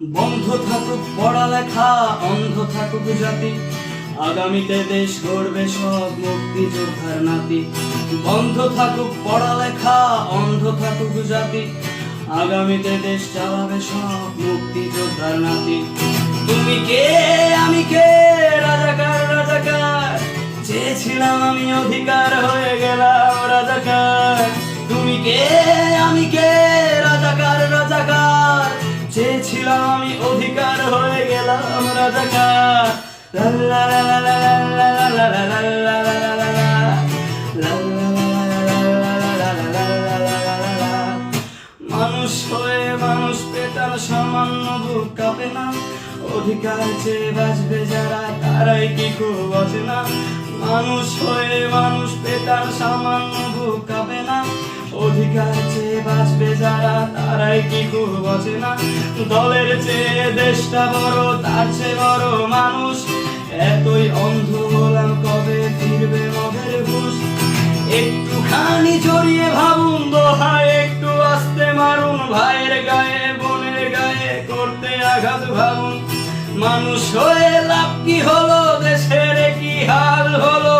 বন্ধ থাকুক পড়ালেখা, অন্ধ থাকুক জাতি, আগামীতে দেশ গড়বে সব মুক্তিযোদ্ধার নাতি। বন্ধ থাকুক পড়ালেখা, অন্ধ থাকুক জাতি, আগামীতে দেশ চালাবে সব মুক্তিযোদ্ধার নাতি। তুমি কে আমি কে, রাজাকার রাজাকার, চেয়েছিলাম আমি অধিকার, হয়ে গেলাম রাজাকার। তুমি কে আমি কে, রাজাকার রাজাকার, চেয়েছিলাম আমি অধিকার, হয়ে গেলাম রাজাকার। লা লা লা লা লা লা লা লা লা লা লা লা লা লা। মানুষ হয়ে মানুষ পেটার সামান্য বুক কাঁপে না, অধিকার চেয়ে বাঁচবে যারা তারাই কি খুব অচেনা। মানুষ হয়ে মানুষ পেটার সামান্য বুক কাঁপে না, অধিকার চেয়ে বাঁচবে যারা তারাই কি খুব অচেনা। দলের চেয়ে দেশটা বড়, তার চেয়ে বড় মানুষ, এতই অন্ধ হলাম কবে ফিরবে মদের হুঁশ। একটুখানি জড়িয়ে ভাবুন দোহায়, একটু আস্তে মারুন, ভাইয়ের গায়ে বোনের গায়ে করতে আঘাত ভাবুন। মানুষ হয়ে লাভ কি হলো, দেশের কি হাল হলো,